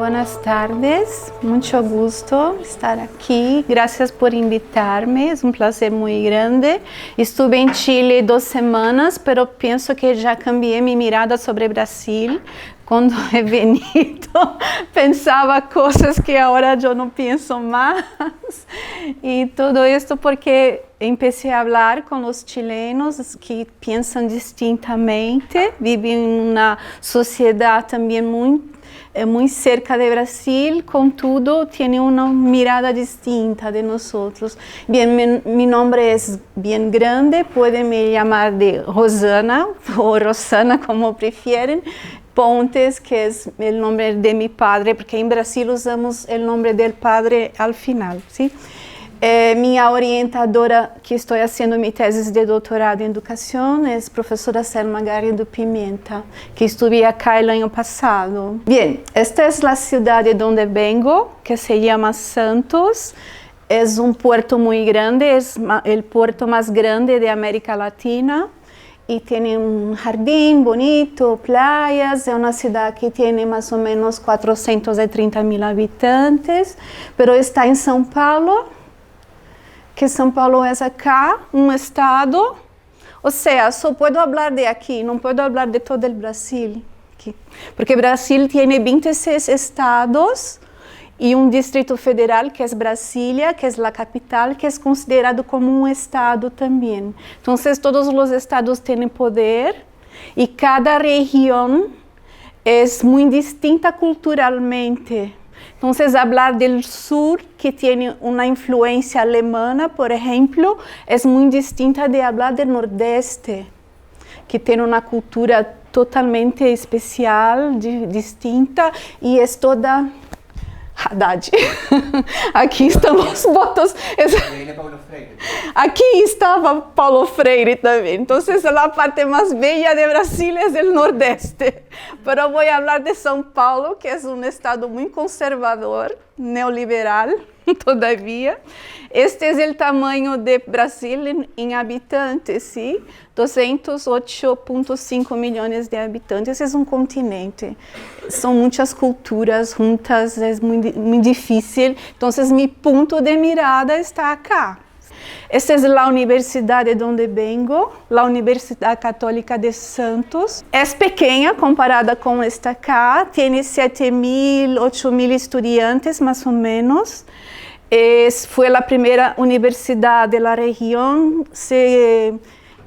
buenas tardes, mucho gusto estar aquí, gracias por invitarme, es un placer muy grande. Estuve en Chile 2 semanas, pero pienso que ya cambié mi mirada sobre Brasil. Cuando he venido, pensaba cosas que ahora yo no pienso más. Y todo esto porque empecé a hablar con los chilenos que piensan distintamente, viven en una sociedad también muy cerca de Brasil, contudo tiene una mirada distinta de nosotros. Bien, mi nombre es bien grande, pueden me llamar de Rosana o Rosana como prefieren. Pontes, que es el nombre de mi padre, porque en Brasil usamos el nombre del padre al final, ¿sí? Mi orientadora, que estoy haciendo mi tesis de doctorado en educación, es profesora Selma Garrido Pimenta, que estuve acá el año pasado. Bien, esta es la ciudad de donde vengo, que se llama Santos. Es un puerto muy grande, es el puerto más grande de América Latina. Y tiene un jardín bonito, playas, es una ciudad que tiene más o menos 430.000 habitantes, pero está en São Paulo, que São Paulo es acá, un estado, o sea, solo puedo hablar de aquí, no puedo hablar de todo el Brasil, porque Brasil tiene 26 estados, y un distrito federal que es Brasilia, que es la capital, que es considerado como un estado también. Entonces todos los estados tienen poder y cada región es muy distinta culturalmente. Entonces hablar del sur, que tiene una influencia alemana, por ejemplo, es muy distinta de hablar del nordeste, que tiene una cultura totalmente especial, distinta, y es toda... Haddad. Aqui estão os votos. Aqui estava Paulo Freire também. Então, a parte mais bella de Brasil é o Nordeste. Pero vou falar de São Paulo, que é um estado muito conservador, neoliberal, todavia. Este é o tamanho de Brasil em habitantes, ¿sí? 208.5 milhões de habitantes, é um continente. São muitas culturas juntas, é muito difícil. Então, meu ponto de mirada está acá. Esta é a universidade de onde vengo, a Universidade Católica de Santos. É pequena comparada com esta acá, tem 7.000, 8.000 estudantes, mais ou menos. Foi a primeira universidade da região, se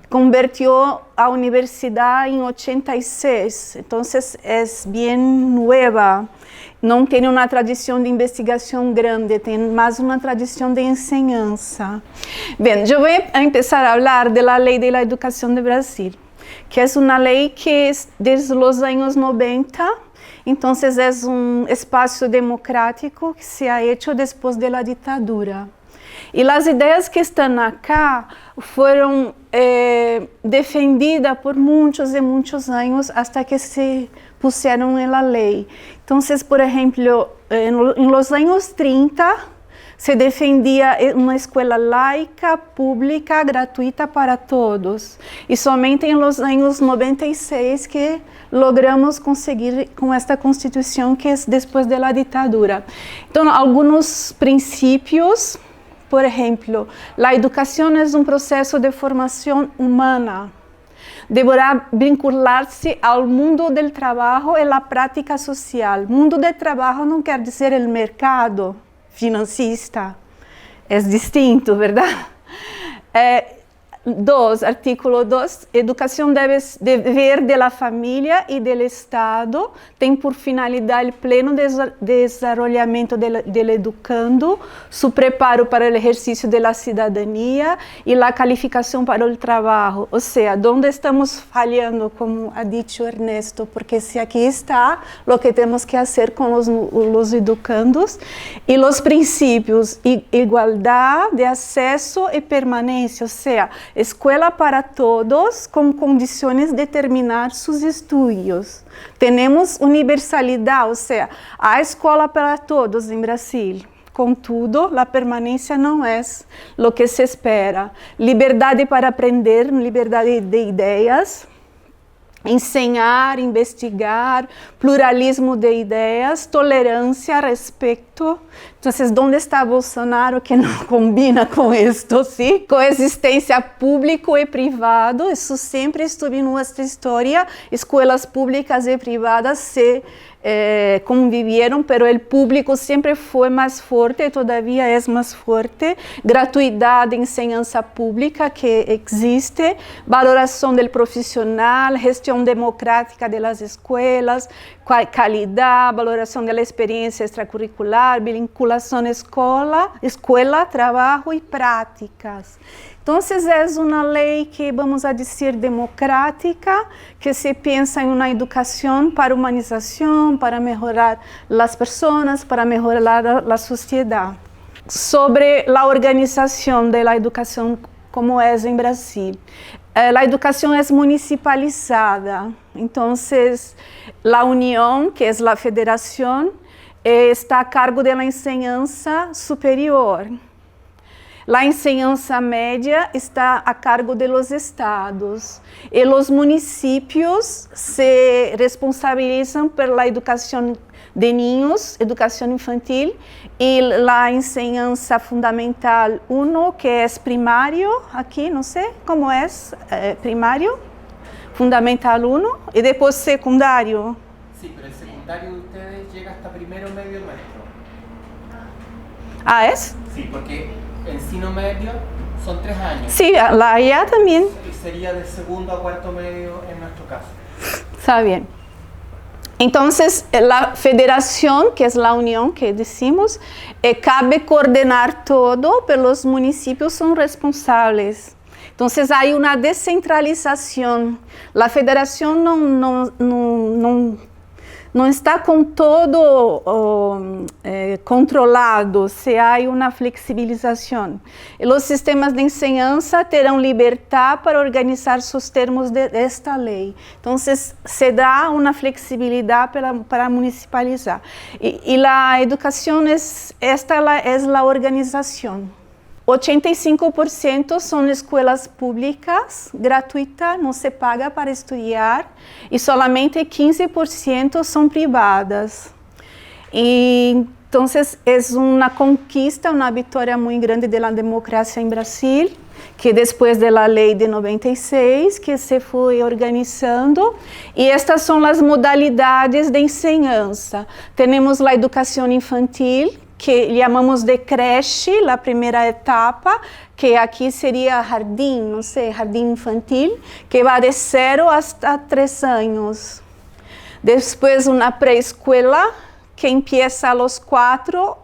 convirtió a universidad en 86, entonces es bien nueva, no tiene una tradición de investigación grande, tiene más una tradición de enseñanza. Bien, yo voy a empezar a hablar de la Ley de la Educación de Brasil, que es una ley que es desde los años 90, entonces es un espacio democrático que se ha hecho después de la dictadura. E as ideias que estão acá foram defendidas por muitos e muitos anos até que se puseram na lei. Então, por exemplo, em los anos 30 se defendia uma escola laica, pública, gratuita para todos. E somente em los anos 96 que logramos conseguir com esta Constituição que é depois da ditadura. Então, alguns princípios. Por ejemplo, la educación es un proceso de formación humana. Deberá vincular-se ao mundo del trabajo y la práctica social. Mundo del trabajo no quer dizer el mercado financista. Es distinto, ¿verdad? 2, artículo 2, educação deve dever da família e do Estado, tem por finalidade o pleno desenvolvimento do educando, seu preparo para o exercício da cidadania e a qualificação para o trabalho. Ou seja, onde estamos falhando, como ha dicho Ernesto, porque se aqui está o que temos que fazer com os educandos e os princípios, igualdade de acesso e permanência, ou seja, escola para todos com condições de terminar seus estudos. Temos universalidade, ou seja, há escola para todos em Brasil. Contudo, a permanência não é o que se espera. Liberdade para aprender, liberdade de ideias, enseñar, investigar, pluralismo de ideas, tolerancia, respeto. Entonces, ¿dónde está Bolsonaro que no combina con esto, sí? Coexistência público e privado, isso sempre estuve em nuestra história. Escolas públicas e privadas se convivieron, pero el público siempre fue más fuerte, todavía es más fuerte. Gratuidad de enseñanza pública que existe, valoración del profesional, gestión democrática de las escuelas, calidad, valoración de la experiencia extracurricular, vinculación escuela, trabajo y prácticas. Entonces, es una ley que vamos a decir democrática, que se piensa en una educación para humanización, para mejorar las personas, para mejorar la sociedad. Sobre la organización de la educación como es en Brasil. La educación es municipalizada, entonces la Unión, que es la federación, está a cargo de la enseñanza superior. La enseñanza media está a cargo de los estados y los municipios se responsabilizan por la educación de niños, educación infantil, y la enseñanza fundamental 1, que es primario, aquí no sé cómo es, primario, fundamental 1, y después secundario. Sí, pero el secundario de ustedes llega hasta primero medio nuestro. Ah, ¿es? Sí, porque ensino medio son 3 años. Sí, la allá también. Y sería de segundo a cuarto medio en nuestro caso. Está bien. Entonces, la federación, que es la unión que decimos, cabe coordenar todo, pero los municipios son responsables. Entonces, hay una descentralización. La federación não está com todo controlado, se há uma flexibilização. E os sistemas de enseñanza terão liberdade para organizar seus termos desta lei. Então, se dá uma flexibilidade para municipalizar. E a educação, esta é a organização. 85% são escolas públicas, gratuitas, não se paga para estudar, e solamente 15% são privadas. E, então, é uma conquista, uma vitória muito grande da democracia em Brasil, que depois da lei de 96, que se foi organizando, e estas são as modalidades de enseñanza. Temos a educação infantil, que chamamos de creche, a primeira etapa, que aqui seria jardim, não sei, jardim infantil, que vai de 0 hasta 3 anos. Depois uma pré-escola, que empieza a los 4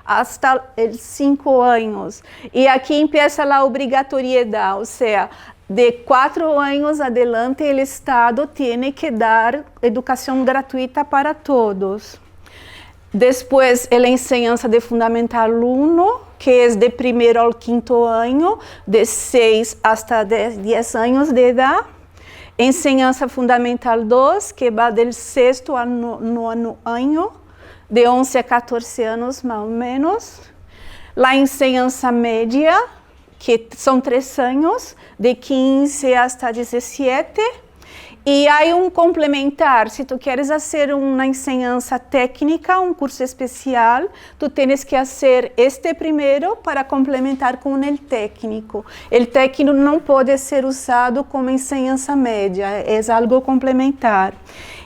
hasta 5 anos. E aqui empieza a obrigatoriedade, ou seja, de 4 anos adelante, o Estado tem que dar educação gratuita para todos. Depois, a enseñanza de Fundamental 1, que é de primeiro ao 5º ano, de 6 hasta 10 anos de idade. Enseñanza Fundamental 2, que vai do 6º ao 9º ano, de 11 a 14 anos, mais ou menos. A enseñanza média, que são 3 anos, de 15 hasta 17. E há complementar, se tu queres fazer uma enseñanza técnica, curso especial, tu tens que fazer este primeiro para complementar com o técnico. O técnico não pode ser usado como enseñanza média, é algo complementar.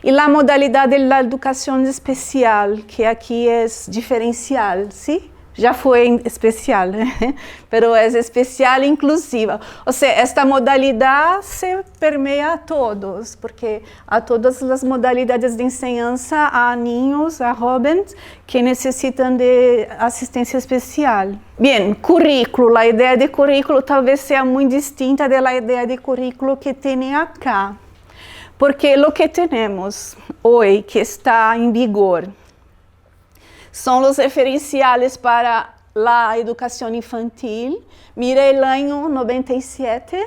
E a modalidade da educação especial, que aqui é diferencial, sim? Já foi especial, né? Pero é especial e inclusiva. Ou seja, esta modalidade se permeia a todos, porque a todas as modalidades de enseñanza há niños, há jovens que necessitam de assistência especial. Bem, currículo. A ideia de currículo talvez seja muito distinta da ideia de currículo que tem acá. Porque o que temos hoje, que está em vigor, são os referenciais para a educação infantil. Mira o ano 97.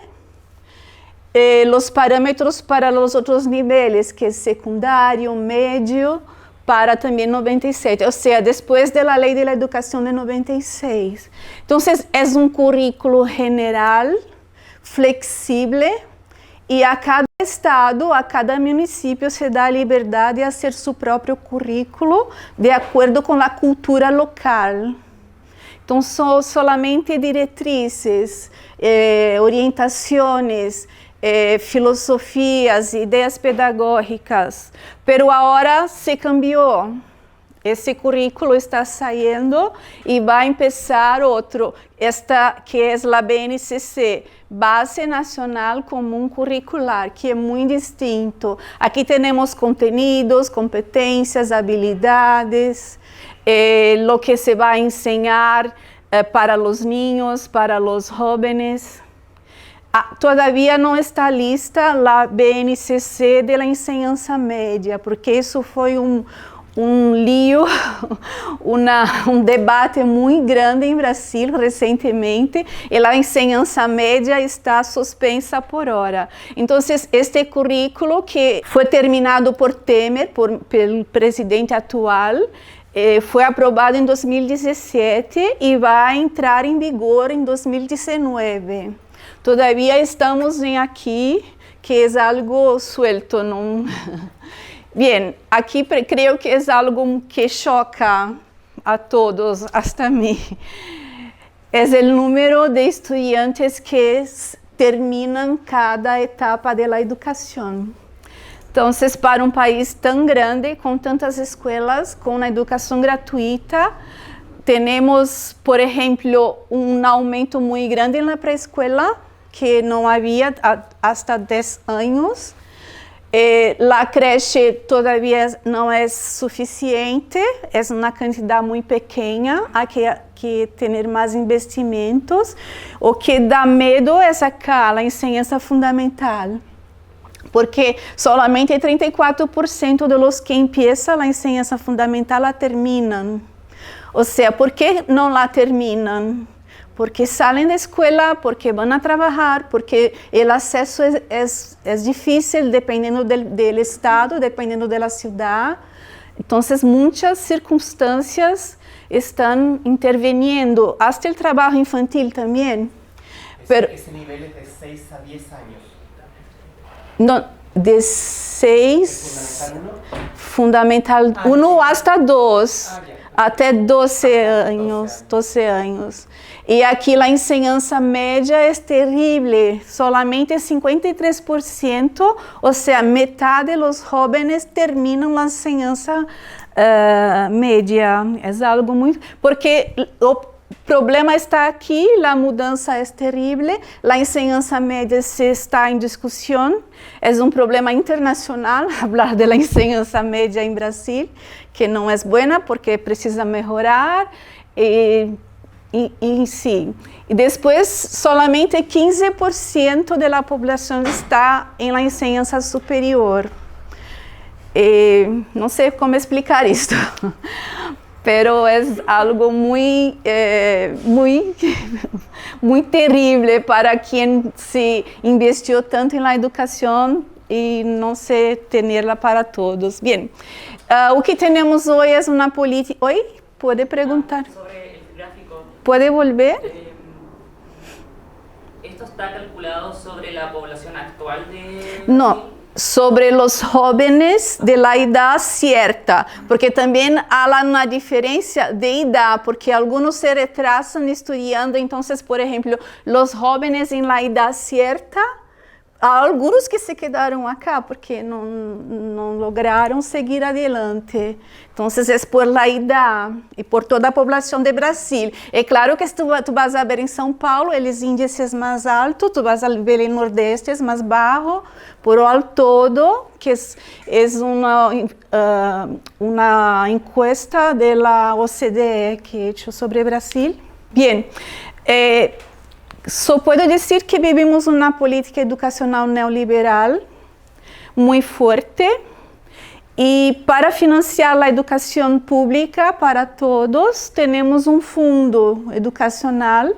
Os parâmetros para os outros níveis, que é secundário, médio, para também 97. Ou seja, depois da lei de educação de 96. Então, é currículo general, flexível e a cada estado, a cada município se dá a liberdade de fazer seu próprio currículo de acordo com a cultura local. Então, são solamente diretrizes, orientações, filosofias, ideias pedagógicas. Pero agora se cambiou. Esse currículo está saindo e vai começar outro, esta que é a BNCC, Base Nacional Comum Curricular, que é muito distinto. Aqui temos conteúdos, competências, habilidades, o que se vai ensinar para os niños, para os jóvenes. Todavia não está lista a BNCC de la enseñanza média, porque isso foi um lío, debate muito grande em Brasil recentemente, e a enseñanza média está suspensa por hora. Então, este currículo que foi terminado por Temer, pelo presidente atual, foi aprovado em 2017 e vai entrar em vigor em 2019. Todavia estamos aqui, que é algo suelto, não... Bien, aqui creio que é algo que choca a todos, hasta mim. É o número de estudantes que terminam cada etapa da educação. Então, para um país tão grande, com tantas escolas, com a educação gratuita, temos, por exemplo, aumento muito grande na pré-escola, que não havia hasta 10 anos. A creche todavia não é suficiente, é uma quantidade muito pequena, há que ter mais investimentos. O que dá medo é sacar a enseñanza fundamental, porque solamente 34% de los que começam a enseñanza fundamental a terminam. Ou seja, por que não la terminam? Porque saem da escola, porque vão a trabalhar, porque o acesso é difícil dependendo do estado, dependendo da cidade. Então, muitas circunstâncias estão intervenindo, até o trabalho infantil também. Esse nível é de 6 a 10 anos. Não, de 6, Fundamental 1 hasta 2. Até 12 anos. E aqui a enseñanza média é terrível, solamente 53%, ou seja, metade dos jovens terminam a enseñanza média. É algo muito... Porque o problema está aqui, a mudança é terrível, a enseñanza média se está em discussão, é problema internacional falar da enseñanza média em Brasil, que não é boa porque precisa melhorar, e sim. E depois, solamente 15% da população está em la enseñanza superior. Não sei como explicar isto, pero é algo muito terrível para quem se investiu tanto em la educação e não se terá para todos. Bem, o que temos hoje é uma política... Oi? Pode perguntar. Sobre el gráfico. ¿Puede volver? ¿Esto está calculado sobre la población actual de...? No, sobre los jóvenes de la edad cierta, porque también hay una diferencia de edad, porque algunos se retrasan estudiando, entonces, por ejemplo, los jóvenes en la edad cierta, há alguns que se quedaram acá porque não lograram seguir adelante. Então, é por la idade e por toda a população de Brasil. É claro que tu vas a ver em São Paulo, os índices mais altos, tu vas a ver em Nordeste, é mais baixo, por ao todo, que é uma encuesta da OCDE que é feita sobre Brasil. Bem, só posso dizer que vivimos uma política educacional neoliberal muito forte e para financiar a educação pública para todos, temos um fundo educacional,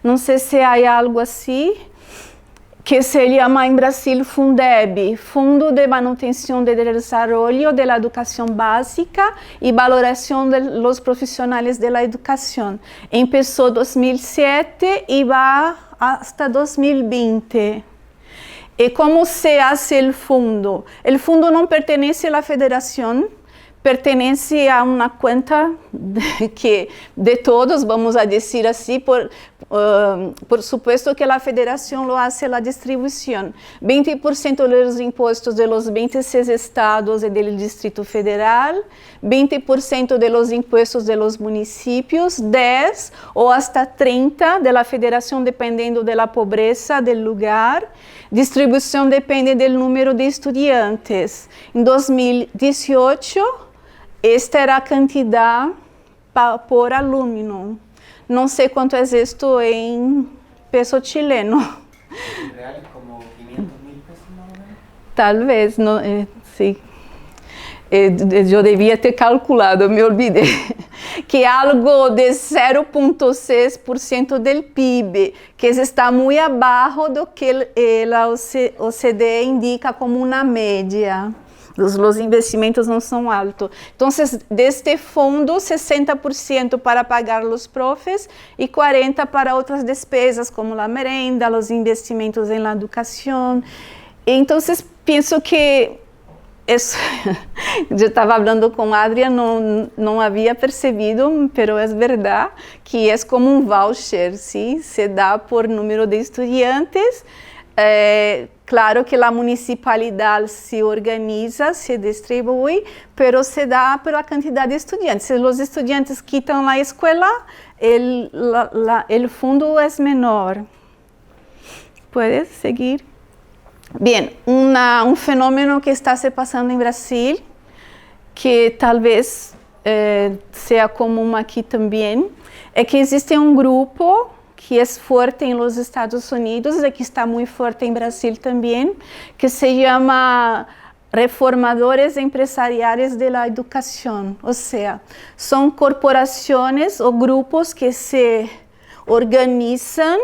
não sei se há algo assim, que se chama em Brasil Fundeb, Fundo de Manutenção de Desarrollo de la Educação Básica e Valoração de los Profissionais de la Educação. Começou em 2007 e vai até 2020. ¿Y cómo se hace el fondo? El fondo no pertenece a la federación, pertenece a una cuenta de todos, vamos a decir así, por supuesto que la federación lo hace la distribución. 20% de los impuestos de los 26 estados y del Distrito Federal, 20% de los impuestos de los municipios, 10 o hasta 30 de la federación dependiendo de la pobreza del lugar. Distribución depende del número de estudiantes. En 2018, esta era a cantidad por alumno. No sé cuánto es esto en peso chileno. En real es como 500.000 pesos más o menos. Tal vez, no, sí. Yo debía ter calculado, me olvidé. Que algo de 0,6% del PIB, que está muy abajo do que la OCDE indica como una media. Los investimentos não são altos. Então, deste fundo, 60% para pagar os profes e 40% para outras despesas, como a merenda, os investimentos em la educação. Então, penso que isso, eu estava falando com Adria, não havia percebido, mas é verdade que é como um voucher, ¿sí? Se dá por número de estudiantes. Claro que a municipalidade se organiza, se distribui, mas se dá pela quantidade de estudantes. Se os estudantes quitam a escola, o fundo é menor. Puedes seguir? Bien, um fenômeno que está se passando em Brasil, que talvez seja comum aqui também, é que existe um grupo que é forte nos Estados Unidos e que está muito forte em Brasil também, que se chama reformadores empresariais de la educação, ou seja, são corporações ou grupos que se organizam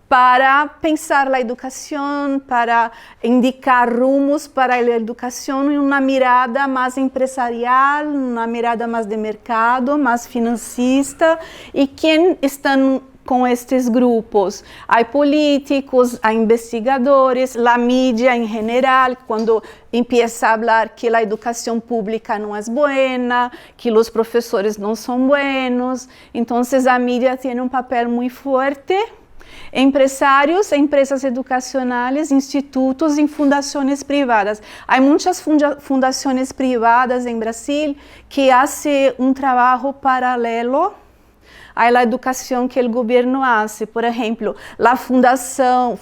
para pensar a educação, para indicar rumos para a educação em uma mirada mais empresarial, uma mirada mais de mercado, mais financista, e quem estão com estes grupos? Há políticos, há investigadores, a mídia em geral, quando empieza a falar que a educação pública não é boa, que os professores não são buenos, então a mídia tem um papel muito forte. Empresários, empresas educacionais, institutos e fundações privadas. Há muitas fundações privadas em Brasil que fazem um trabalho paralelo à educação que o governo faz. Por exemplo, a Fundação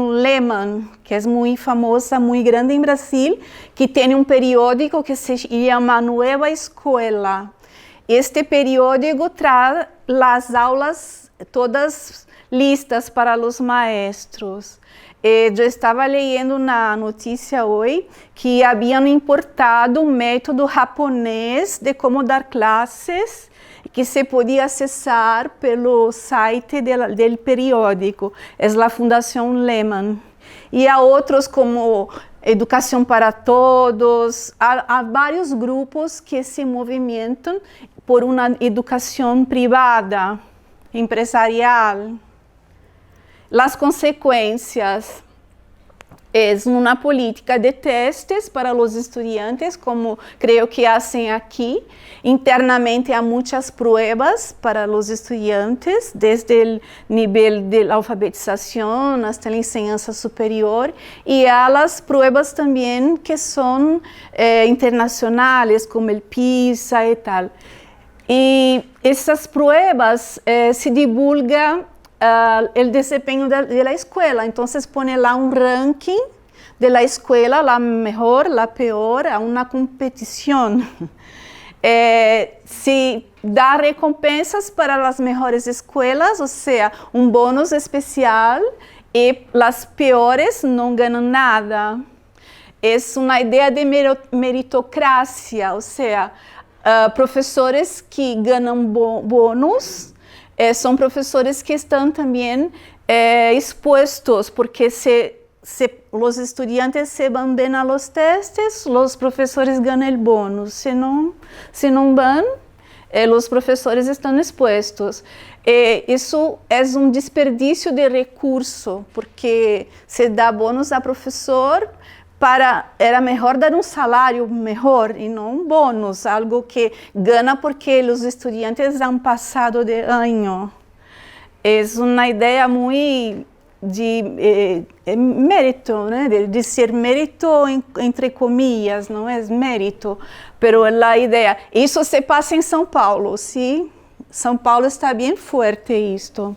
Lehman, que é muito famosa, muito grande em Brasil, que tem um periódico que se chama Nueva Escola. Este periódico traz as aulas todas listas para os maestros. Eu estava lendo na notícia hoje que haviam importado um método japonês de como dar classes que se podia acessar pelo site do periódico. É a Fundação Lehman. E há outros como Educação para Todos. Há vários grupos que se movimentam por uma educação privada, empresarial. As consequências é uma política de testes para os estudantes, como creio que fazem aqui. Internamente há muitas pruebas para os estudantes, desde o nível de alfabetização até a enseñanza superior, e há as pruebas também que são internacionais, como o PISA e tal. E essas pruebas se divulgam o desempenho da escola. Então, põe lá um ranking da escola, a melhor, a pior, a uma competição. Se dá recompensas para as melhores escolas, ou seja, um bônus especial, e as piores não ganham nada. É uma ideia de meritocracia, ou seja, professores que ganham bônus, são professores que estão também expostos, porque se os estudantes se vão bem aos testes, os professores ganham o bônus. Se não vão, os professores estão expostos. Isso é um desperdício de recurso, porque se dá bônus a professor, era melhor dar um salário melhor e não um bônus, algo que ganha porque os estudantes han passado de ano. É uma ideia muito de mérito, né? De ser mérito entre comillas, não é mérito, pero a ideia. Isso se passa em São Paulo, sim? São Paulo está bem forte isto.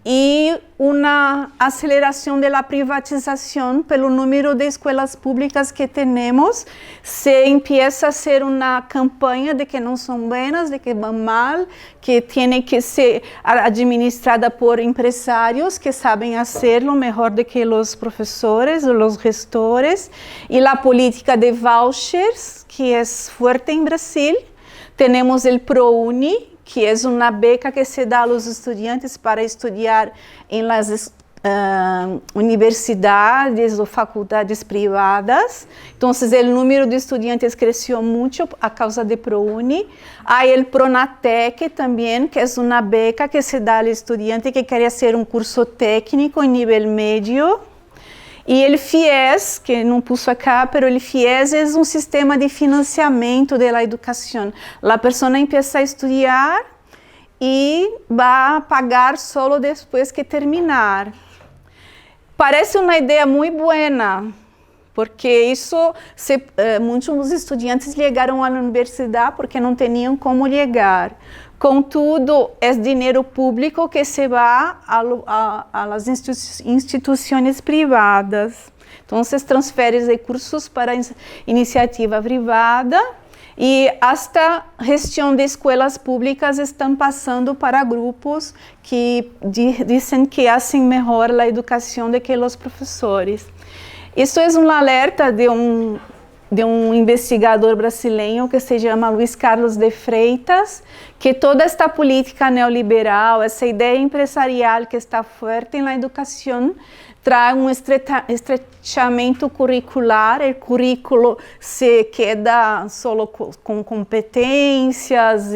E uma aceleração da privatização pelo número de escolas públicas que temos, se empieza a ser uma campanha de que não são buenas, de que vão mal, que tem que ser administrada por empresários que sabem fazê-lo melhor do que os professores, os gestores, e a política de vouchers, que é forte em Brasil. Temos o ProUni, que é uma beca que se dá aos estudantes para estudar em las universidades ou faculdades privadas. Então, o número de estudantes cresceu muito a causa de ProUni. Há o Pronatec também, que é uma beca que se dá ao estudante que quer fazer um curso técnico em nível médio. E o FIES, que não pus acá, mas o FIES é um sistema de financiamento da educação. A pessoa começa a estudar e vai pagar só depois que terminar. Parece uma ideia muito boa, porque muitos estudantes chegaram à universidade porque não tinham como chegar. Contudo, é dinheiro público que se vai às instituições privadas. Então, transfere recursos para a iniciativa privada e esta gestão de escolas públicas estão passando para grupos que dizem que fazem melhor a educação do que os professores. Isso é um alerta de um investigador brasileiro que se chama Luiz Carlos de Freitas, que toda esta política neoliberal, essa ideia empresarial que está forte na educação, traz um estreitamento curricular. O currículo se queda só com competências,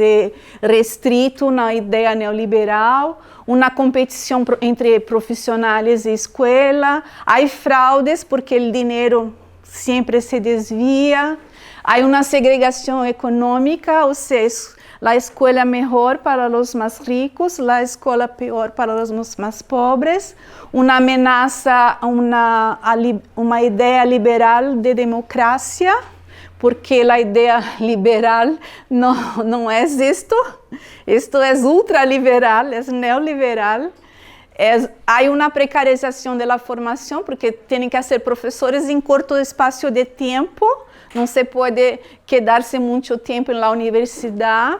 restrito na ideia neoliberal, uma competição entre profissionais e escola, há fraudes porque o dinheiro sempre se desvia, há uma segregação econômica, ou seja, a escola melhor para os mais ricos, a escola pior para os mais pobres, uma ameaça a uma ideia liberal de democracia, porque a ideia liberal não é isto é ultraliberal, é neoliberal. Há uma precarização da formação, porque têm que ser professores em curto espaço de tempo, não se pode quedar-se muito tempo na universidade.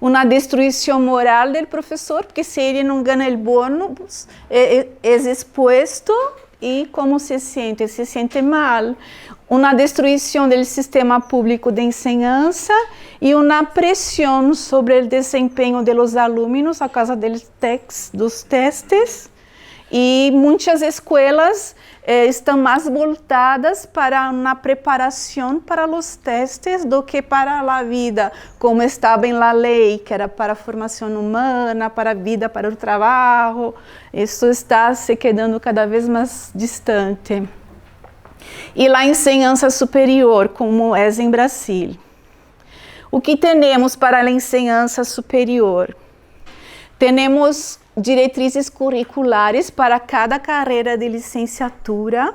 Uma destruição moral do professor, porque se ele não ganha o bônus, é exposto e como se sente? Se sente mal. Uma destruição do sistema público de ensino e uma pressão sobre o desempenho dos alunos a causa dos testes. E muitas escolas estão mais voltadas para uma preparação para os testes do que para a vida, como estava em la lei, que era para a formação humana, para a vida, para o trabalho. Isso está se quedando cada vez mais distante. E a enseñança superior, como é em Brasil. O que temos para a enseñança superior? Temos diretrizes curriculares para cada carreira de licenciatura.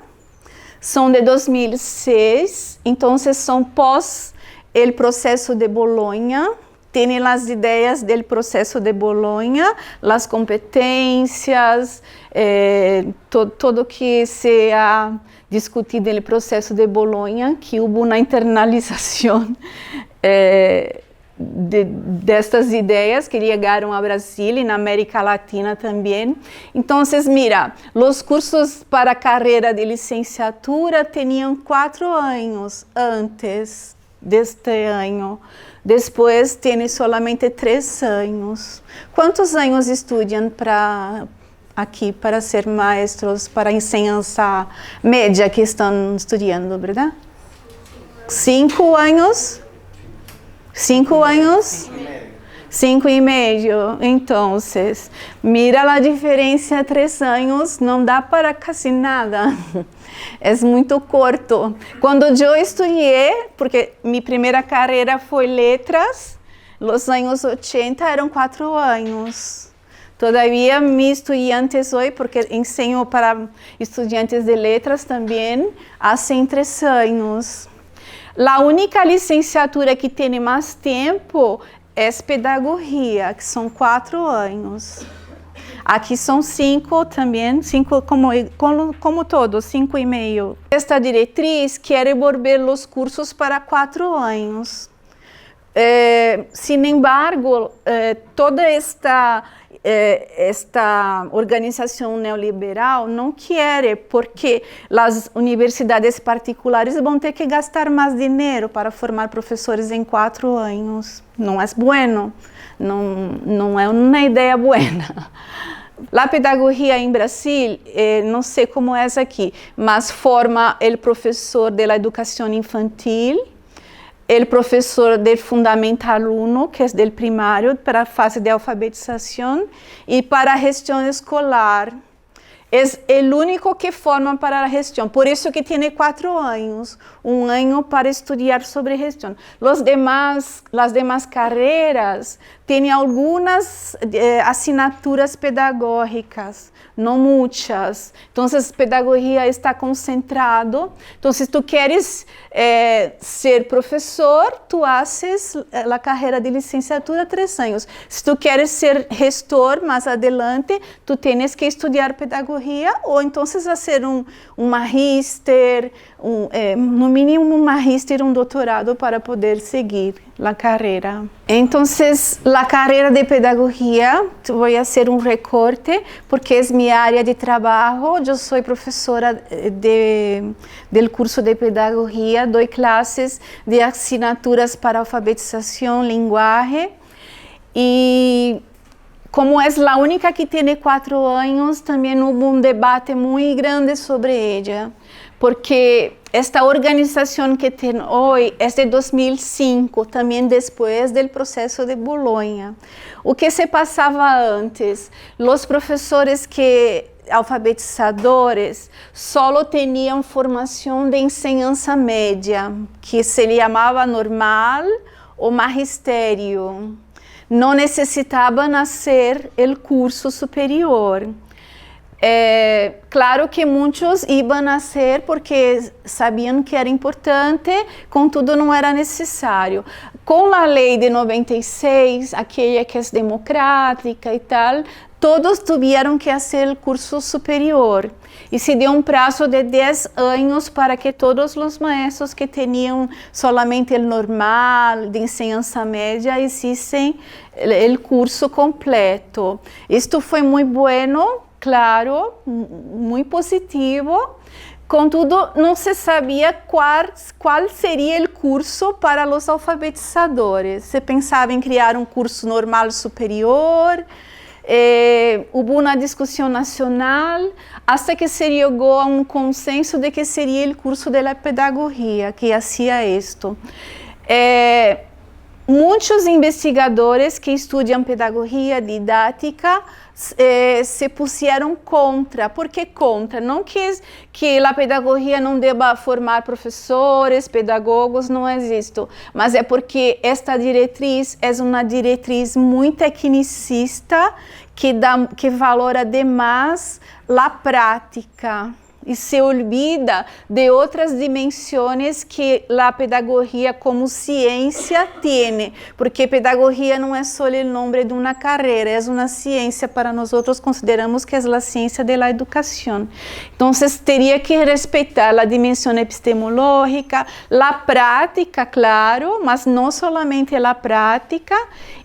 São de 2006, então são pós o processo de Bolonha. Tem as ideias do processo de Bolonha, as competências, tudo que se ha discutido no processo de Bolonha, que houve uma internalização destas ideias que chegaram ao Brasil e na América Latina também. Então, mira, os cursos para a carreira de licenciatura tinham 4 anos antes deste ano. Depois, tem solamente 3 anos. Quantos anos estudam aqui para ser maestros, para enseñança média que estão estudando, verdade? 5 anos? 5 anos? 5,5. Então, mira a diferença, 3 anos, não dá para quase nada. É muito curto. Quando eu estudei, porque minha primeira carreira foi letras, nos anos 80 eram 4 anos. Todavia, meus estudantes hoje, porque ensino para estudantes de letras também, hacen 3 anos. A única licenciatura que tem mais tempo é pedagogia, que são 4 anos. Aqui são 5 também, 5 como todos, 5,5. Esta diretriz quer envolver os cursos para 4 anos. Sin embargo, toda esta organização neoliberal não quer, porque as universidades particulares vão ter que gastar mais dinheiro para formar professores em 4 anos. Não é bueno, não é uma ideia buena. A pedagogia em Brasil, não sei como é aqui, mas forma o professor de educação infantil, o professor do Fundamental 1, que é do primário, para a fase de alfabetização, e para a gestão escolar. É o único que forma para a gestão, por isso que tem 4 anos, 1 ano para estudar sobre gestão. As demais carreiras têm algumas assinaturas pedagógicas, não muitas. Então, a pedagogia está concentrado. Então, se tu queres ser professor, tu haces a carreira de licenciatura 3 anos. Se tu queres ser gestor mais adelante, tu tens que estudar pedagogia ou então fazer um magíster, no mínimo um magíster, um doutorado para poder seguir a carreira. Então, a carreira de pedagogia, vou fazer um recorte, porque é minha área de trabalho. Eu sou professora do curso de pedagogia, dou classes de assinaturas para alfabetização, linguagem, e como é a única que tem 4 anos, também houve um debate muito grande sobre ela, porque esta organização que tem hoje é de 2005, também depois do processo de Bolonha. O que se passava antes? Os professores alfabetizadores só tinham formação de ensinança média, que se chamava normal ou magistério. Não necessitavam fazer o curso superior. Claro que muitos iam a ser porque sabiam que era importante, contudo não era necessário. Com a lei de 96, aquela que é democrática e tal, todos tiveram que fazer o curso superior. E se deu um prazo de 10 anos para que todos os maestros que tinham solamente o normal, de ensinança média, hicissem o curso completo. Isto foi muito bueno, claro, muito positivo. Contudo, não se sabia qual seria o curso para os alfabetizadores. Se pensava em criar um curso normal superior. Houve uma discussão nacional até que se chegou a um consenso de que seria o curso de pedagogia que fazia isto. Muitos investigadores que estudam pedagogia didática se puseram contra. Por que contra? Não que a pedagogia não deva formar professores, pedagogos, não é isso. Mas é porque esta diretriz é uma diretriz muito tecnicista que valora demais a prática. E se olvida de outras dimensões que a pedagogia como ciência tem, porque pedagogia não é só o nome de uma carreira, é uma ciência. Para nós outros consideramos que é a ciência da educação. Então, teria que respeitar a dimensão epistemológica, a prática, claro, mas não somente a prática,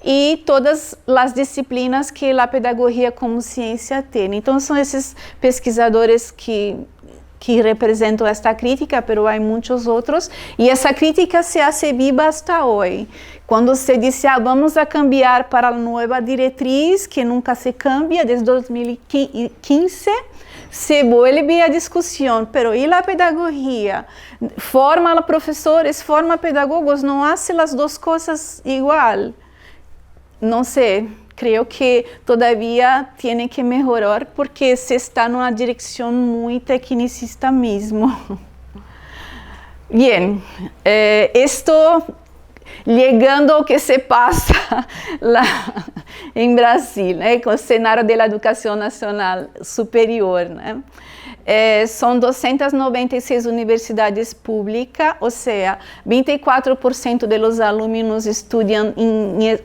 e todas as disciplinas que a pedagogia como ciência tem. Então, são esses pesquisadores que representam esta crítica, mas há muitos outros, e essa crítica se hace viva hasta hoje. Quando se diz, vamos a cambiar para a nova diretriz, que nunca se cambia, desde 2015, se vuelve a discusión, pero ¿y la pedagogía? Forma a profesores, forma pedagogos, no hace las dos cosas igual. No sé, creo que todavía tiene que mejorar porque se está en una dirección muy tecnicista mismo. Bien, esto llegando ao que se passa lá em Brasil, né, com o cenário da educação nacional superior, né? São 296 universidades públicas, ou seja, 24% dos alunos estudam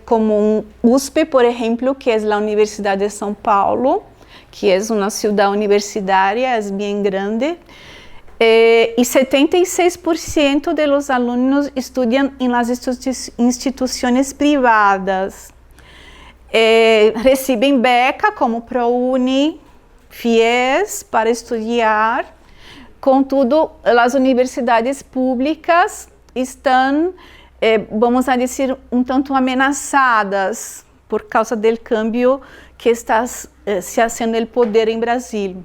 como USP, por exemplo, que é a Universidade de São Paulo, que é uma cidade universitária, é bem grande. E 76% dos alunos estudam em las instituições privadas. Recebem beca como ProUni, FIES para estudar. Contudo, as universidades públicas estão, vamos dizer, tanto ameaçadas por causa do câmbio que está se fazendo o poder em Brasil.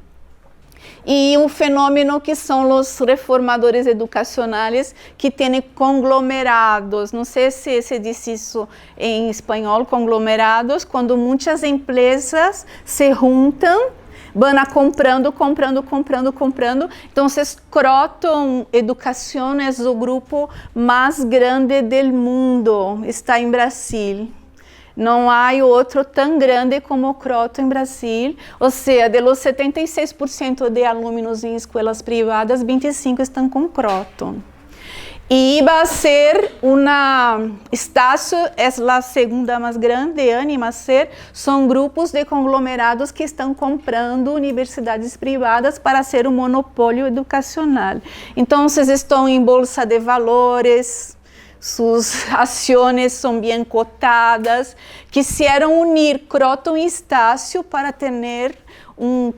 E um fenômeno que são os reformadores educacionais que têm conglomerados, não sei se diz isso em espanhol, conglomerados, quando muitas empresas se juntam, vão comprando. Então, Croton Educação é o grupo mais grande do mundo, está em Brasil. Não há outro tão grande como o Croton em Brasil, ou seja, de los 76% de alunos em escolas privadas, 25% estão com Croton. E vai ser Estácio é a segunda mais grande, são grupos de conglomerados que estão comprando universidades privadas para ser um monopólio educacional. Então, estão em bolsa de valores, suas ações são bem cotadas, quiseram unir Croton e Estácio para ter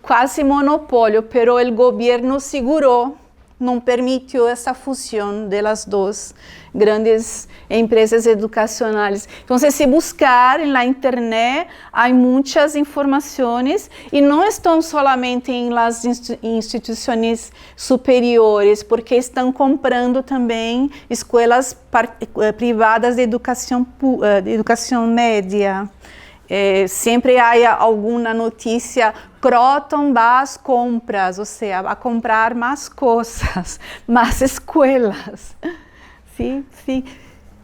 quase monopólio, pero o governo segurou, não permitiu essa fusão das duas grandes empresas educacionais. Então, se buscar na internet, há muitas informações e não estão somente em las instituições superiores, porque estão comprando também escolas privadas de educação média. Sempre há alguma notícia, Croton vai às compras, ou seja, a comprar mais coisas, mais escolas. Sim.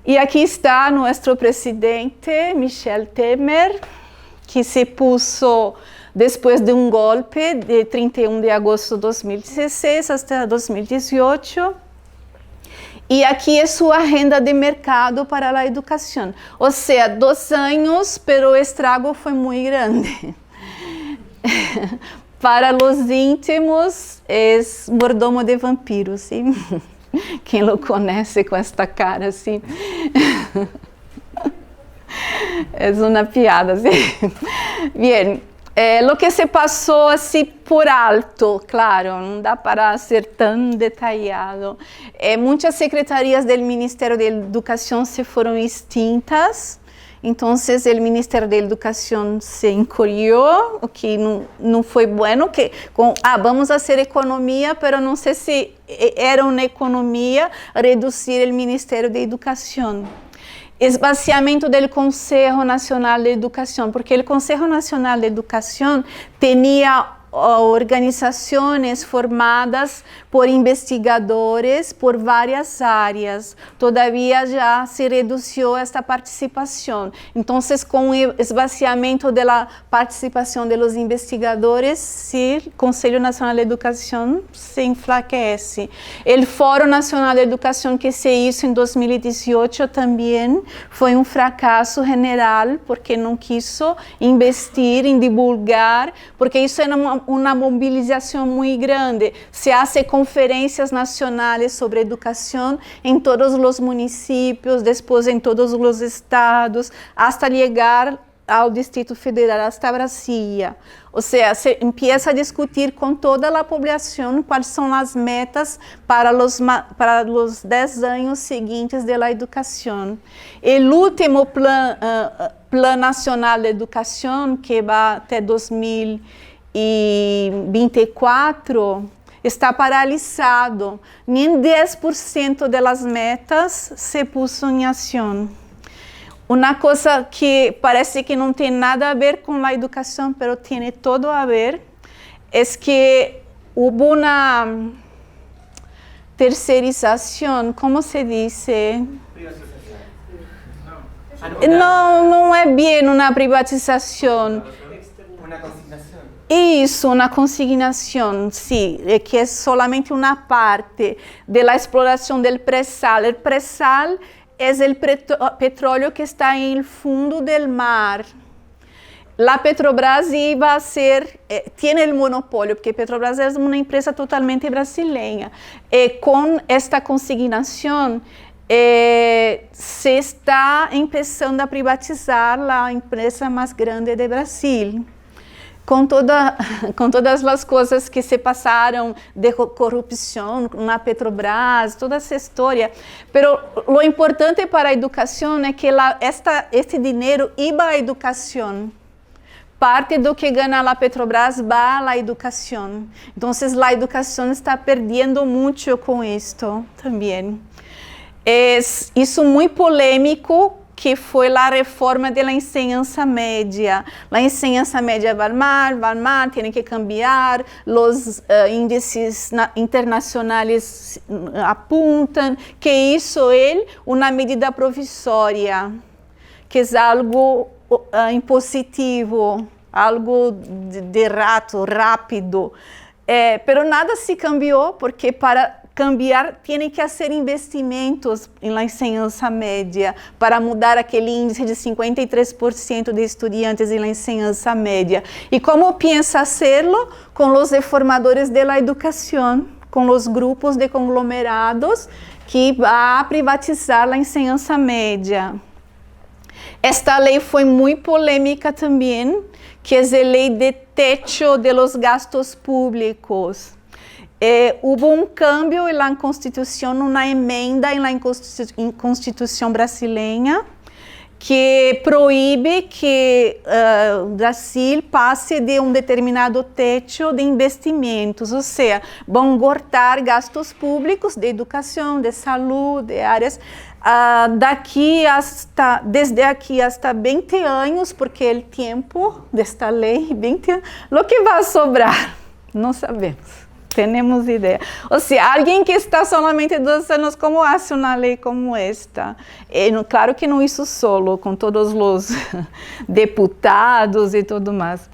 E aqui está nosso presidente, Michel Temer, que se puso depois de um golpe de 31 de agosto de 2016 até 2018. E aqui é sua agenda de mercado para a educação. Ou seja, 2 anos, pero o estrago foi muito grande. Para os íntimos, é mordomo de vampiros, sim? Quem o conhece com esta cara, assim? É uma piada, sim? Bien. Lo que se passou assim por alto, claro, não dá para ser tão detalhado. Muitas secretarias do Ministério da Educação se foram extintas, então o Ministério da Educação se encolheu, o que não foi bueno, vamos fazer economia, mas não sei se era uma economia reduzir o Ministério da Educação. Esvaziamento do Conselho Nacional de Educação, porque o Conselho Nacional de Educação tinha organizações formadas por investigadores por várias áreas. Todavia já se reduziu esta participação. Então, com o esvaziamento da participação dos investigadores, o Conselho Nacional de Educação se enfraquece. O Fórum Nacional de Educação que se hizo em 2018 também foi um fracasso general, porque não quis investir em divulgar, porque isso era uma mobilização muito grande. Se hace conferências nacionais sobre educação em todos os municípios, depois em todos os estados, até chegar ao Distrito Federal, até Brasília. Ou seja, se empieza a discutir com toda a população quais são as metas para os 10 anos seguintes da educação. O último Plano Nacional de Educação, que vai até 2020, 2024 está paralisado. Nem 10% das metas se puso em ação. Uma coisa que parece que não tem nada a ver com a educação, mas tem todo a ver, é que houve uma terceirização, como se diz? Não é bem uma privatização. Una consignación. Isso, uma consignação, sim, que é solamente uma parte da exploração do pré-sal. O pré-sal é o petróleo que está no fundo do mar. A Petrobras iba a ser, tem o monopólio, porque Petrobras é uma empresa totalmente brasileira. E com esta consignação, se está começando a privatizar a empresa mais grande do Brasil. Com todas as coisas que se passaram de corrupção na Petrobras, toda essa história. Pero o importante para a educação é que este dinheiro iba à educação. Parte do que ganha a Petrobras vai à educação. Então, a educação está perdendo muito com isto também. É isso muito polêmico, que foi a reforma da enseñanza média. A enseñanza média vai mal, tem que cambiar, os índices internacionais apontam que isso é uma medida provisória, que é algo impositivo, algo de rápido. Pero nada se cambiou, porque para cambiar, tem que fazer investimentos na enseñanza média para mudar aquele índice de 53% de estudantes na enseñanza média. E como pensa fazê-lo? Com os reformadores da educação, com os grupos de conglomerados que vão privatizar a enseñanza média. Esta lei foi muito polêmica também, que é a lei de techo de los gastos públicos. Houve um câmbio na Constituição, uma emenda na Constituição brasileira, que proíbe que o Brasil passe de um determinado teto de investimentos, ou seja, vão cortar gastos públicos de educação, de saúde, de áreas desde aqui hasta 20 anos, porque o tempo desta lei, 20 anos, o que vai sobrar, não sabemos. Temos ideia. Ou seja, alguém que está solamente 2 anos, como faz uma lei como esta? Claro que não isso solo, com todos os deputados e tudo mais.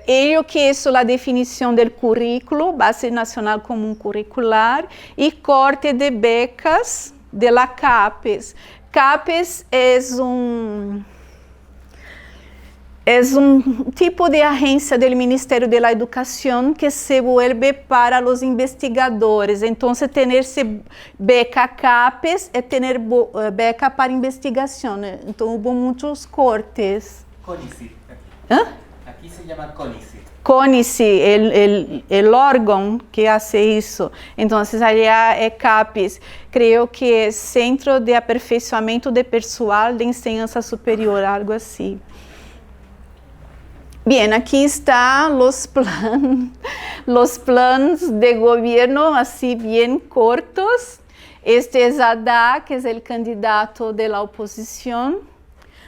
Eu que é a definição do currículo, Base Nacional Comum Curricular, e corte de becas de la CAPES. CAPES é um tipo de agência do Ministério da Educação que se vuelve para os investigadores. Então, ter beca CAPES é ter beca para investigação. Então, houve muitos cortes. CONICET. Aqui se chama CONICET. CONICET, o órgão que faz isso. Então, allá é CAPES. Creio que é Centro de Aperfeiçoamento de Pessoal de Enseñanza Superior, algo assim. Bem, aqui está os planos de governo, assim, bem cortos. Este é Haddad, que é o candidato da oposição.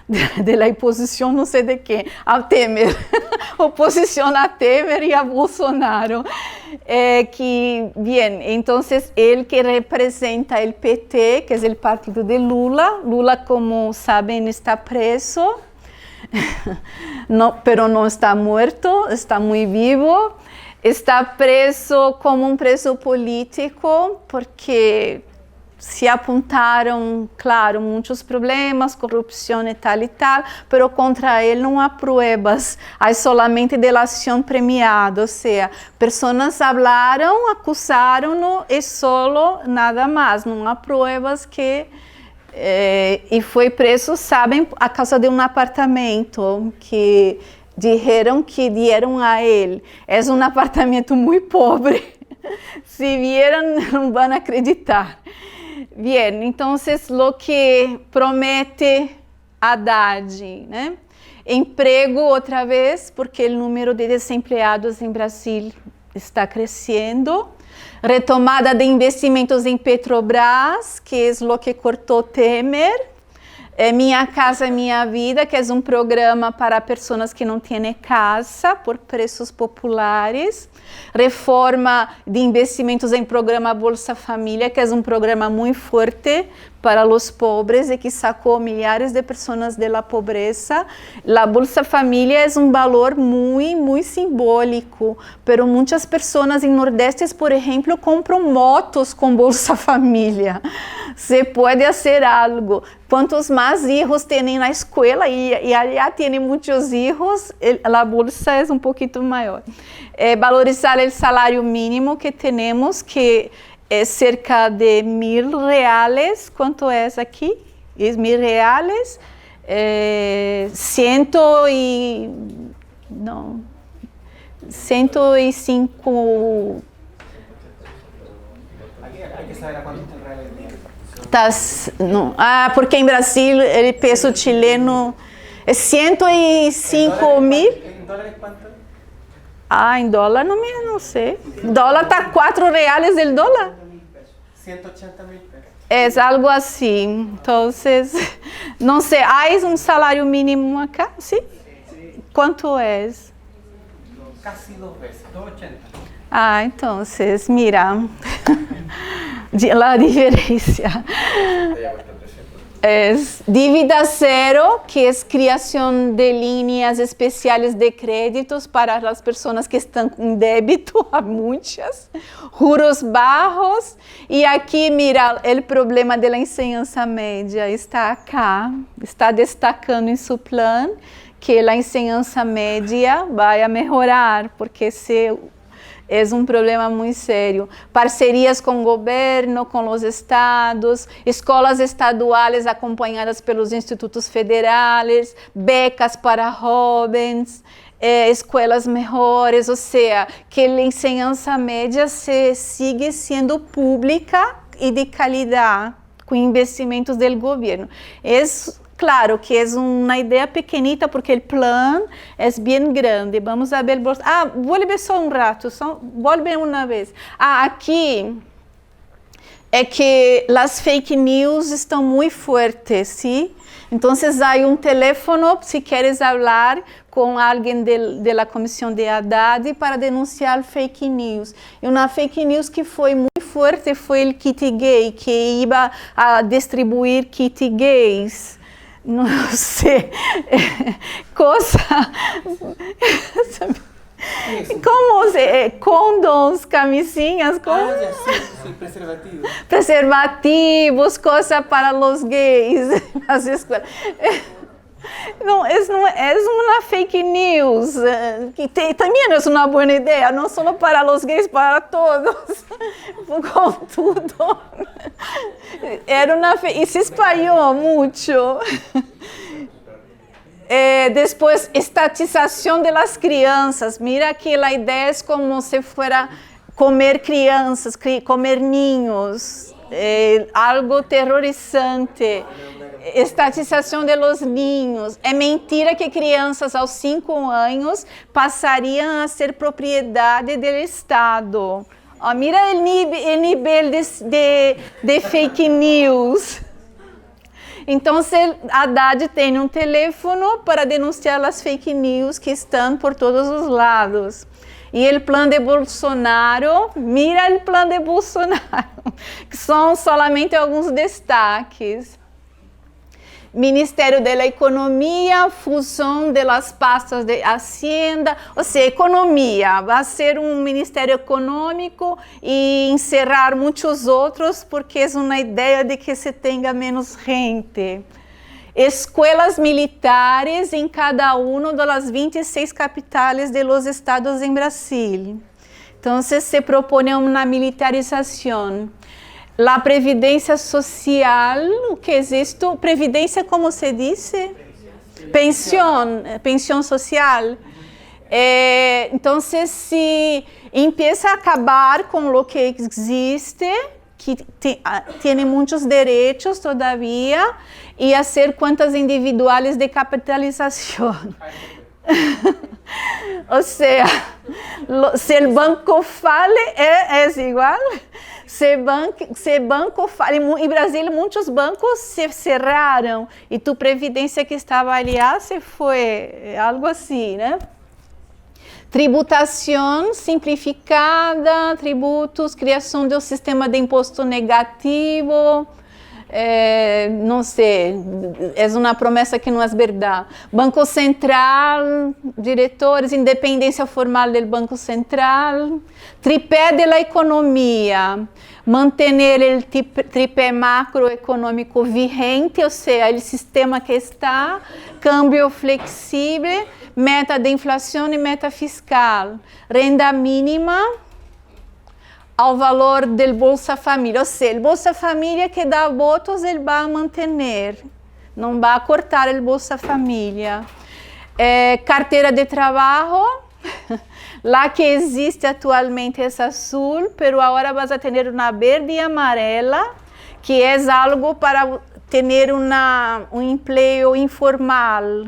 Da oposição, não sei de quem, a Temer. Oposição a Temer e a Bolsonaro. Então, ele que representa o PT, que é o partido de Lula. Lula, como sabem, está preso. Pero não está morto, está muito vivo. Está preso como um preso político, porque se apontaram, claro, muitos problemas, corrupção e tal, pero contra ele não há provas, há solamente delação premiada, ou seja, pessoas falaram, acusaram-no e solo nada mais, não há provas que... e foi preso, sabem, a causa de um apartamento que disseram que deram a ele. É um apartamento muito pobre. Se vieram, não vão acreditar. Bem, então, o que promete Haddad, né? Emprego outra vez, porque o número de desempregados em Brasil está crescendo. Retomada de investimentos em Petrobras, que é o que cortou Temer. Minha Casa Minha Vida, que é um programa para pessoas que não têm casa por preços populares. Reforma de investimentos em programa Bolsa Família, que é um programa muito forte para os pobres e que sacou milhares de pessoas da pobreza. A Bolsa Família é um valor muito simbólico, mas muitas pessoas em Nordeste, por exemplo, compram motos com Bolsa Família. Se pode fazer algo. Quantos mais filhos têm na escola, e allá tem muitos filhos, a bolsa é um pouquinho maior. Valorizar o salário mínimo que temos, que é cerca de R$1.000. Quanto é aqui? R$1.000. 105. Hay que saber a cuánto está el real el día. Porque em Brasil o peso chileno é 105 mil. ¿En dólares cuánto? Em dólar não sei. Dólar está R$4 o dólar. 180.000 pesos. É algo assim. Então, não sei. Há um salário mínimo acá? Sim? Quanto é? Casi 2 veces, 280. Então, mira. A diferença. Dívida cero, que é criação de linhas especiais de créditos para as pessoas que estão com débito, há muitas, juros baixos, e aqui, mira, o problema da enseñanza média está acá, está destacando em seu plano que a enseñanza média vai melhorar, porque é um problema muito sério. Parcerias com o governo, com os estados, escolas estaduais acompanhadas pelos institutos federais, becas para jovens, escolas melhores, ou seja, que a enseñanza média sigue sendo pública e de qualidade, com investimentos do governo. Claro que é uma ideia pequenita, porque o plano é bem grande. Vamos ver. Vuelve só um rato, vuelve uma vez. Aqui é que as fake news estão muito fortes, sim? Então, há um telefone, se queres falar com alguém da comissão de Haddad para denunciar fake news. E uma fake news que foi muito forte foi o kit gay, que ia a distribuir kit gays. Não sei, coisa, como condoms, camisinhas, Preservativos. Preservativos, coisa para os gays nas escolas. Não é uma fake news, que também não é uma boa ideia, não só para os gays, para todos, com tudo. E se espalhou muito. Depois, estatização das crianças. Mira que a ideia é como se fosse comer crianças, comer ninhos, algo terrorizante. Estatização de los ninhos. É mentira que crianças aos 5 anos passariam a ser propriedade do Estado. Mira o nível de fake news. Então, Haddad tem um telefone para denunciar as fake news que estão por todos os lados. E o plano de Bolsonaro, mira o plano de Bolsonaro, que são somente alguns destaques. Ministério da Economia, fusão das pastas de Hacienda, ou seja, economia, vai ser um ministério econômico e encerrar muitos outros, porque é uma ideia de que se tenha menos gente. Escolas militares em cada uma das 26 capitais de los estados em Brasil. Então, se propõe uma militarização. A previdência social, o que existe? Previdência, como se diz? Pensão social. Então, se empieza a acabar com o que existe, que tem muitos direitos todavía e hacer cuentas individuales de capitalización. O sea, se el banco fale, es igual. Se banco fale, em Brasil muitos bancos se cerraram e tu previdência que estava ali se foi, algo assim, né? Tributação simplificada, tributos, criação de um sistema de imposto negativo, não sei, é uma promessa que não é verdade. Banco Central, diretores, independência formal do Banco Central, tripé da economia, manter o tripé macroeconômico vigente, ou seja, o sistema que está, câmbio flexível, meta de inflação e meta fiscal, renda mínima ao valor do Bolsa Família, ou seja, o Bolsa Família que dá votos, ele vai manter, não vai cortar o Bolsa Família. Carteira de trabalho, lá que existe atualmente é azul, pero agora vas a ter uma verde e amarela, que é algo para ter um emprego informal.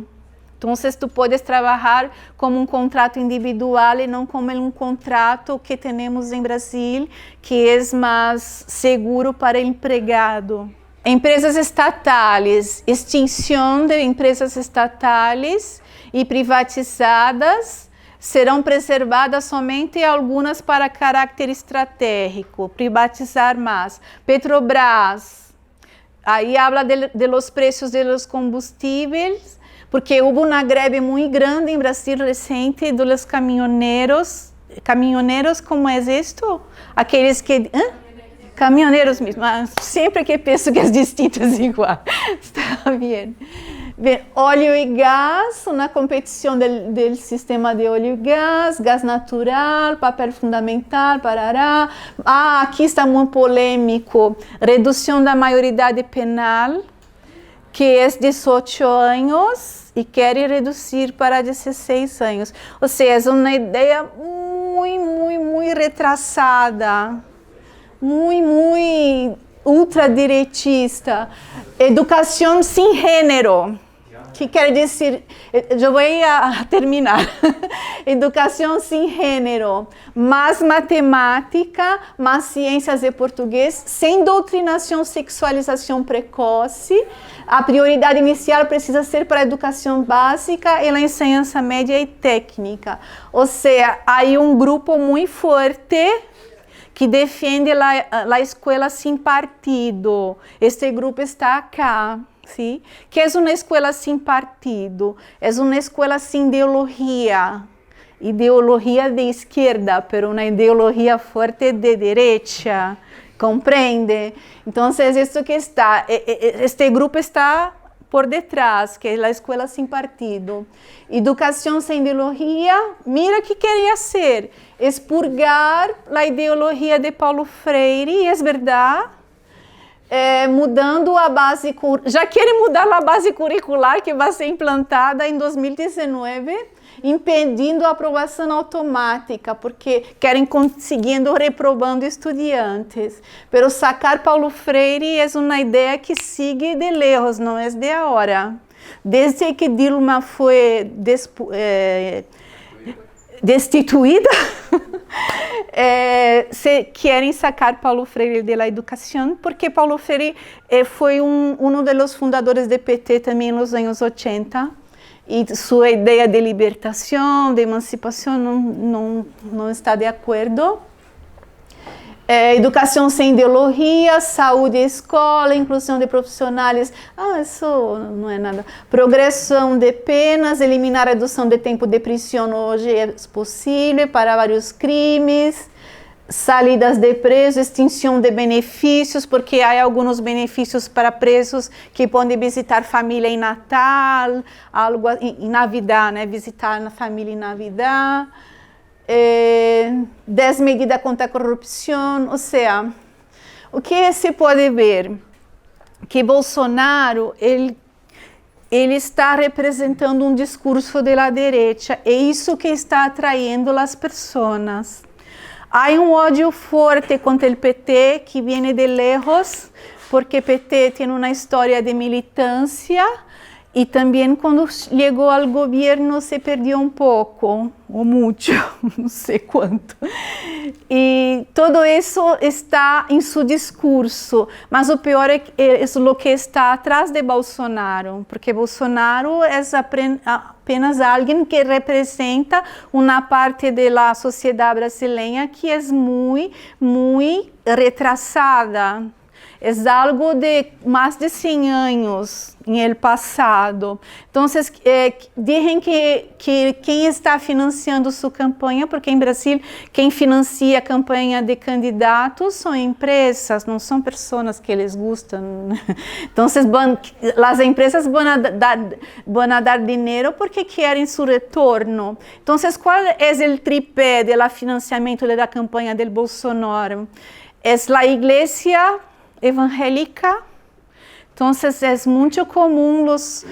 Então, tu podes trabalhar como um contrato individual e não como um contrato que temos em Brasil, que é mais seguro para o empregado. Empresas estatais, extinção de empresas estatais e privatizadas, serão preservadas somente algumas para caráter estratégico, privatizar mais. Petrobras, aí habla de los precios de los combustíveis, porque houve uma greve muito grande em Brasil recente dos caminhoneiros. Caminhoneiros, como é isto? Aqueles que... Caminhoneiros mesmo. Sempre que penso que é distintas igual. Está bem. Óleo e gás, na competição do sistema de óleo e gás natural, papel fundamental, parará. Aqui está muito polêmico. Redução da maioridade penal, que é 18 anos e querem reduzir para 16 anos. Ou seja, é uma ideia muito retrasada, muito ultradireitista. Educação sem gênero, que quer dizer, eu vou terminar. Educação sem gênero, mais matemática, mais ciências e português, sem doutrinação, sexualização precoce. A prioridade inicial precisa ser para a educação básica e a ensinança média e técnica. Ou seja, há um grupo muito forte que defende a escola sem partido. Este grupo está acá. ¿Sí? Que é uma escola sem partido, é uma escola sem ideologia de esquerda, pero uma ideologia forte de direita, compreende? Então, isso que está, este grupo está por detrás, que é a escola sem partido. Educação sem ideologia, mira que queria ser, expurgar a ideologia de Paulo Freire, e é verdade. Mudando a base, já querem mudar a base curricular que vai ser implantada em 2019, impedindo a aprovação automática, porque querem conseguindo reprovando estudantes. Pero sacar Paulo Freire é uma ideia que segue de lejos, não é de agora. Desde que Dilma foi destituída, se querem sacar Paulo Freire da educação, porque Paulo Freire foi um dos fundadores do PT também nos anos 80, e sua ideia de libertação, de emancipação, não está de acordo. Educação sem ideologia, saúde e escola, inclusão de profissionais, isso não é nada. Progressão de penas, eliminar a redução de tempo de prisão hoje é possível para vários crimes, saídas de presos, extinção de benefícios, porque há alguns benefícios para presos que podem visitar família em Natal, algo em Navidad, né? Visitar a família em Navidad. 10 medidas contra a corrupção, ou seja, o que se pode ver? Que Bolsonaro, ele está representando um discurso da direita, é isso que está atraindo as pessoas. há ódio forte contra o PT que vem de lejos, porque PT tem uma história de militância e também quando chegou ao governo se perdeu um pouco, ou muito, não sei quanto. E tudo isso está em seu discurso, mas o pior é o que está atrás de Bolsonaro, porque Bolsonaro é apenas alguém que representa uma parte da sociedade brasileira que é muito retrasada. É algo de mais de 100 anos no passado. Então, dizem que quem está financiando sua campanha, porque em Brasil quem financia a campanha de candidatos são empresas, não são pessoas que eles gostam. Então, as empresas vão dar dinheiro porque querem seu retorno. Então, qual é o tripé do financiamento da campanha do Bolsonaro? É a igreja evangélica. Então, é muito comum os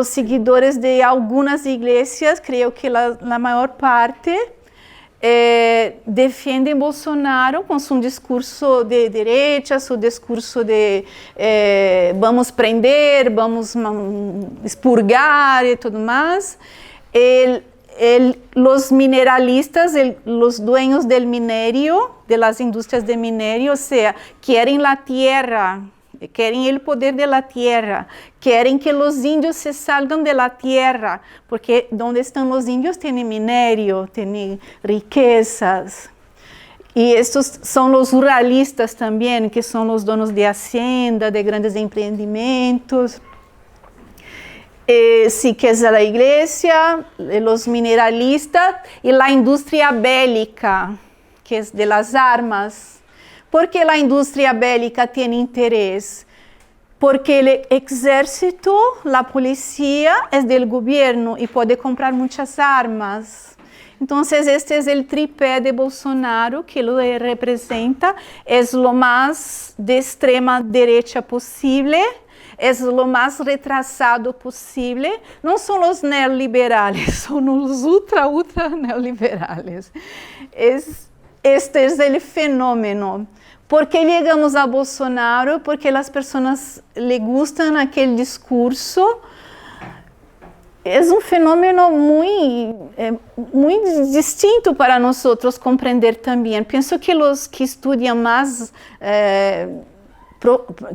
seguidores de algumas igrejas, creio que a maior parte, defendem Bolsonaro com seu discurso de direita, seu discurso de vamos prender, vamos expurgar e tudo mais. Os mineralistas, os dueños do minério, das indústrias de minério, ou seja, querem a terra, querem o poder da terra, querem que os índios se salgam da terra, porque onde estão os índios tem minério, tem riquezas. E estes são os ruralistas também, que são os donos de hacienda, de grandes empreendimentos. Sí, que es la iglesia, los mineralistas y la industria bélica, que es de las armas. ¿Por qué la industria bélica tiene interés? Porque el ejército, la policía es del gobierno y puede comprar muchas armas. Entonces, este es el tripé de Bolsonaro que lo representa, es lo más de extrema derecha posible, é o mais retrasado possível. Não são os neoliberais, são os ultra neoliberais. Este é o fenômeno. Por que chegamos a Bolsonaro? Porque as pessoas lhe gustam aquele discurso. É fenômeno muito distinto para nós compreender também. Penso que os que estudam mais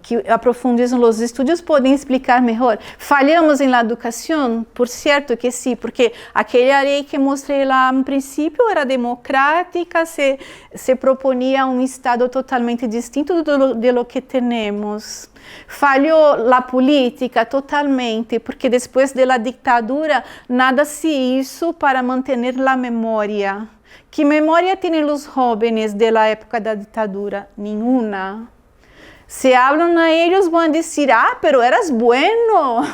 que aprofundam os estudos podem explicar melhor. Falhamos na educação? Por certo que sim, porque aquela lei que mostrei lá no princípio era democrática, se proponia Estado totalmente distinto de lo que temos. Falhou a política totalmente, porque depois da ditadura nada se hizo para manter a memória. Que memória têm os jovens da época da ditadura? Nenhuma. Se hablan a ellos, van a decir, pero eras bueno.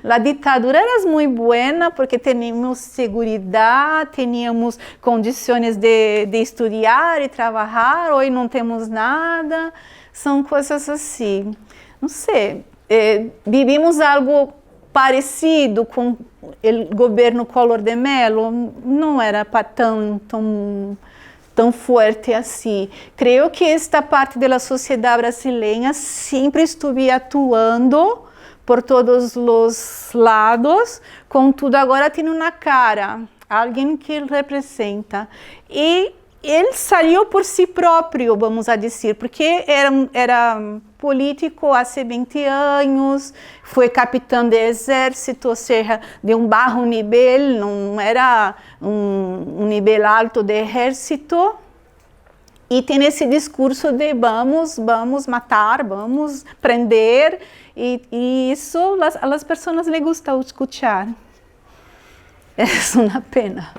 La ditadura era muy buena porque teníamos seguridad, teníamos condiciones de estudiar y trabajar, hoy no tenemos nada. São coisas assim. Não sei, vivimos algo parecido com o governo Collor de Mello, não era tão forte assim. Creio que esta parte da sociedade brasileira sempre esteve atuando por todos os lados, contudo agora tem uma cara, alguém que ele representa. E ele saiu por si próprio, vamos a dizer, porque era político há 20 anos, foi capitão de exército, ou seja, de baixo nível, não era um nível alto de exército, e tem esse discurso de vamos matar, vamos prender, e isso as pessoas lhe gustam escutar. É uma pena.